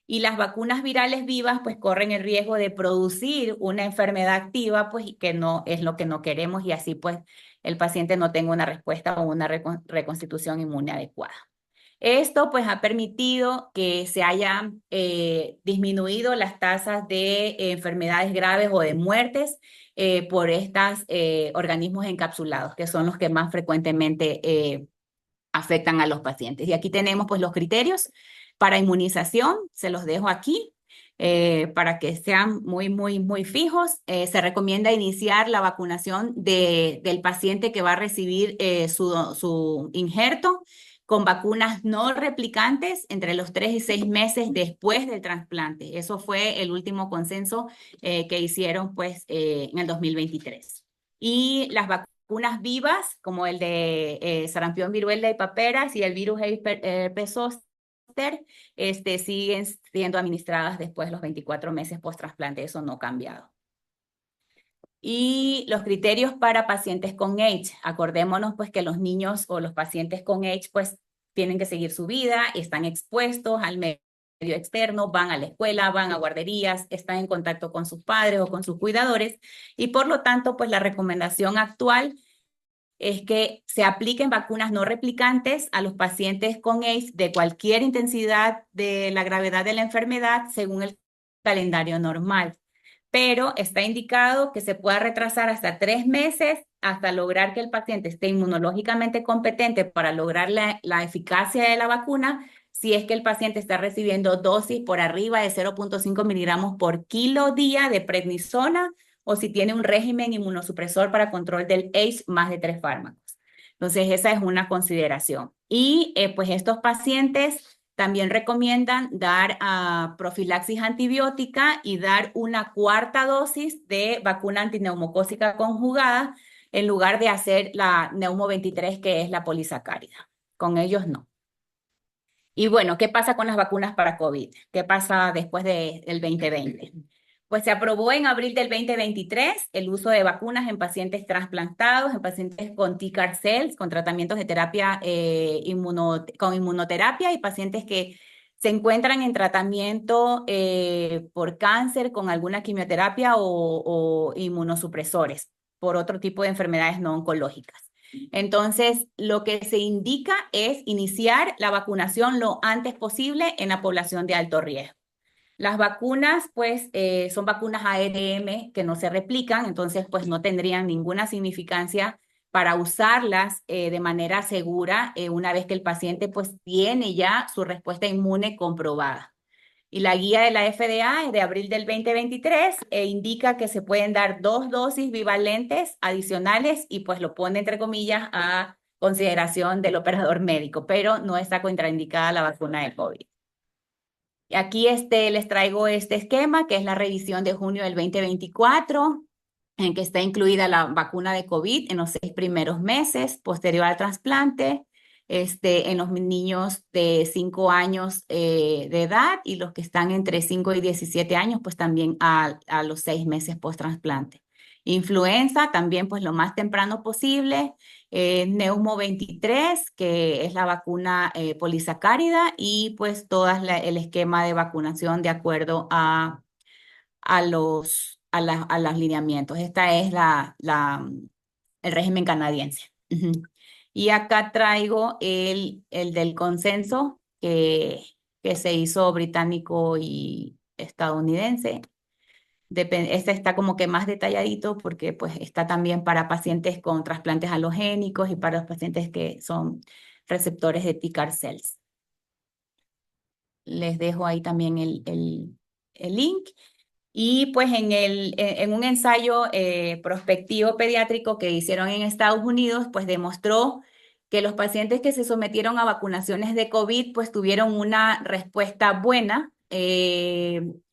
Y las vacunas virales vivas pues corren el riesgo de producir una enfermedad activa, pues que no es lo que no queremos, y así pues el paciente no tenga una respuesta o una reconstitución inmune adecuada. Esto pues ha permitido que se hayan disminuido las tasas de enfermedades graves o de muertes por estos organismos encapsulados, que son los que más frecuentemente afectan a los pacientes. Y aquí tenemos pues los criterios para inmunización, se los dejo aquí para que sean muy fijos. Se recomienda iniciar la vacunación del paciente que va a recibir su injerto con vacunas no replicantes entre los 3 y 6 meses después del trasplante. Eso fue el último consenso que hicieron pues en el 2023. Y las vacunas vivas, como el de sarampión, viruela y paperas y el virus herpes zóster, siguen siendo administradas después de los 24 meses post-trasplante. Eso no ha cambiado. Y los criterios para pacientes con AIDS. Acordémonos pues que los niños o los pacientes con AIDS pues tienen que seguir su vida, están expuestos al medio externo, van a la escuela, van a guarderías, están en contacto con sus padres o con sus cuidadores, y por lo tanto pues la recomendación actual es que se apliquen vacunas no replicantes a los pacientes con AIDS de cualquier intensidad de la gravedad de la enfermedad según el calendario normal. Pero está indicado que se pueda retrasar hasta 3 meses hasta lograr que el paciente esté inmunológicamente competente para lograr la eficacia de la vacuna, si es que el paciente está recibiendo dosis por arriba de 0.5 miligramos por kilo día de prednisona, o si tiene un régimen inmunosupresor para control del AIDS más de 3 fármacos. Entonces, esa es una consideración. Y pues estos pacientes también recomiendan dar profilaxis antibiótica y dar una 4ª dosis de vacuna antineumocócica conjugada en lugar de hacer la Neumo 23, que es la polisacárida. Con ellos no. Y bueno, ¿qué pasa con las vacunas para COVID? ¿Qué pasa después del 2020? Pues se aprobó en abril del 2023 el uso de vacunas en pacientes trasplantados, en pacientes con TCAR cells, con tratamientos de terapia con inmunoterapia y pacientes que se encuentran en tratamiento por cáncer con alguna quimioterapia o inmunosupresores por otro tipo de enfermedades no oncológicas. Entonces, lo que se indica es iniciar la vacunación lo antes posible en la población de alto riesgo. Las vacunas, pues, son vacunas ARN que no se replican, entonces, pues, no tendrían ninguna significancia para usarlas de manera segura una vez que el paciente, pues, tiene ya su respuesta inmune comprobada. Y la guía de la FDA es de abril del 2023 e indica que se pueden dar 2 dosis bivalentes adicionales y, pues, lo pone entre comillas a consideración del operador médico, pero no está contraindicada la vacuna de COVID. Aquí les traigo este esquema, que es la revisión de junio del 2024, en que está incluida la vacuna de COVID en los 6 primeros meses posterior al trasplante, en los niños de 5 años de edad y los que están entre 5 y 17 años, pues también a los 6 meses post-trasplante. Influenza también, pues lo más temprano posible. Neumo 23, que es la vacuna polisacárida, y pues todo el esquema de vacunación de acuerdo a los lineamientos. Esta es el régimen canadiense. Y acá traigo el del consenso que se hizo británico y estadounidense. Este está como que más detalladito porque pues está también para pacientes con trasplantes halogénicos y para los pacientes que son receptores de TCAR cells. Les dejo ahí también el link. Y pues en un ensayo prospectivo pediátrico que hicieron en Estados Unidos, pues demostró que los pacientes que se sometieron a vacunaciones de COVID, pues tuvieron una respuesta buena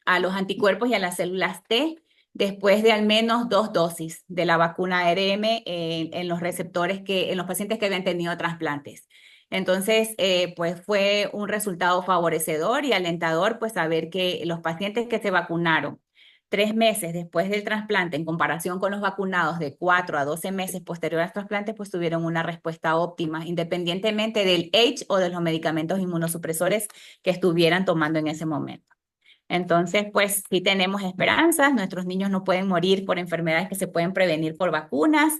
a los anticuerpos y a las células T después de al menos 2 dosis de la vacuna ARN en los receptores en los pacientes que habían tenido trasplantes. Entonces, pues fue un resultado favorecedor y alentador, pues saber que los pacientes que se vacunaron 3 meses después del trasplante, en comparación con los vacunados de 4 a 12 meses posterior al trasplante, pues tuvieron una respuesta óptima, independientemente del age o de los medicamentos inmunosupresores que estuvieran tomando en ese momento. Entonces, pues sí tenemos esperanzas, nuestros niños no pueden morir por enfermedades que se pueden prevenir por vacunas,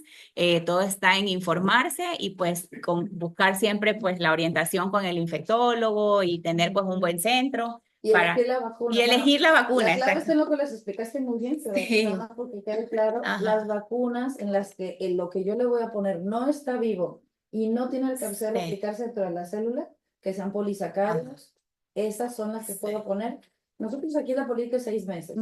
todo está en informarse y pues buscar siempre pues la orientación con el infectólogo y tener pues un buen centro. Y elegir la vacuna. Y elegir la vacuna. La clave está en lo que les explicaste muy bien, pero Sí. nada más porque quede claro, las vacunas en las que lo que yo le voy a poner no está vivo y no tiene el capacidad de Sí. replicarse dentro de la célula, que sean polisacáridos, esas son las que puedo poner. Nosotros aquí la política es 6 meses,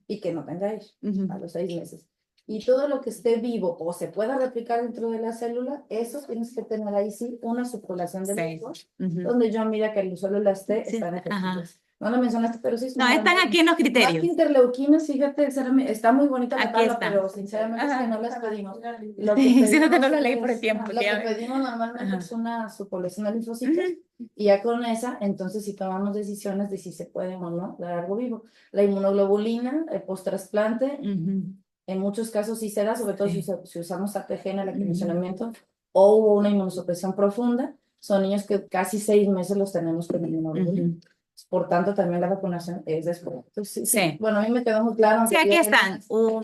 y que no tengáis a los 6 meses. Y todo lo que esté vivo o se pueda replicar dentro de la célula, eso tienes que tener ahí sí una subpoblación de leucos, donde yo mira que las células T están efectivas. No lo mencionaste, pero sí. No, están aquí en los criterios. Más que interleuquinas, fíjate, está muy bonita la Aquí tabla, está. pero sinceramente es que no las pedimos. Lo que Sí, no pedimos lo leí por el tiempo. Lo que pedimos normalmente es una subpoblación de linfocitos, y ya con esa, entonces si tomamos decisiones de si se puede o no dar algo vivo. La inmunoglobulina, el post-trasplante, en muchos casos sí se da, sobre todo si usamos ATG en el acondicionamiento o hubo una inmunosupresión profunda. Son niños que casi 6 meses los tenemos con inmunoglobulina. Por tanto, también la vacunación es después. Entonces, sí. Bueno, a mí me quedó muy claro. Sí, aquí están.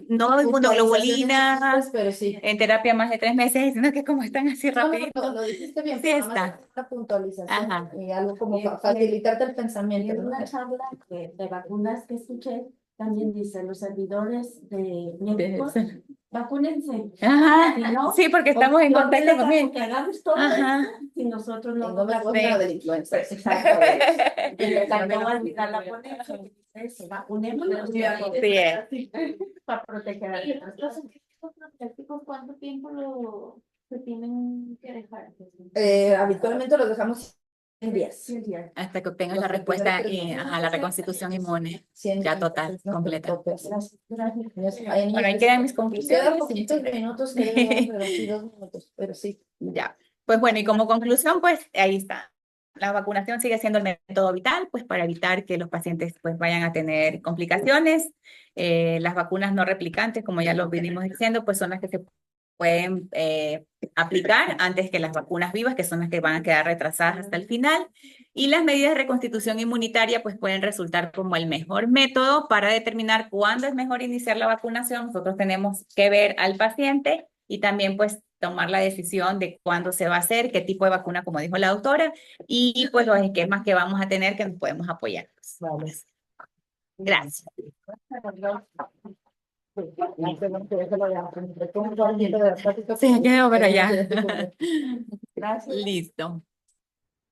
No inmunoglobulina, pero sí. en terapia más de 3 meses, sino que como están así rápido. No, lo dijiste bien, Sí pero está. una puntualización y algo como facilitarte el pensamiento. En una charla de vacunas que escuché, también dice, los servidores de médicos, vacúnense. Ajá. Si no, Sí, porque estamos en contacto con él. que hagamos todo Ajá. esto, si nosotros no No me acuerdo de la influenza. Exacto. Y también va a olvidar la ponencia que dice eso, vacunemos para proteger a Los científicos profilácticos, ¿cuánto tiempo se tienen que dejar? Habitualmente los dejamos 100 días. Hasta que obtengas Los la respuesta primeros 3 y meses. la reconstitución inmune 100 ya total, días, ¿no? completa. Bueno, Bueno, ahí quedan mis Quedan conclusiones. poquitos minutos, creo, pero sí 2 minutos, pero sí. Ya. Pues bueno, y como conclusión, pues ahí está. la vacunación sigue siendo el método vital, pues para evitar que los pacientes pues vayan a tener complicaciones. Las vacunas no replicantes, como ya lo venimos diciendo, pues son las que se pueden aplicar antes que las vacunas vivas, que son las que van a quedar retrasadas hasta el final. Y las medidas de reconstitución inmunitaria pues pueden resultar como el mejor método para determinar cuándo es mejor iniciar la vacunación. Nosotros tenemos que ver al paciente y también pues tomar la decisión de cuándo se va a hacer, qué tipo de vacuna, como dijo la doctora, y pues los esquemas que vamos a tener que nos podemos apoyar. Gracias. Sí, quedó para allá. Gracias. Listo.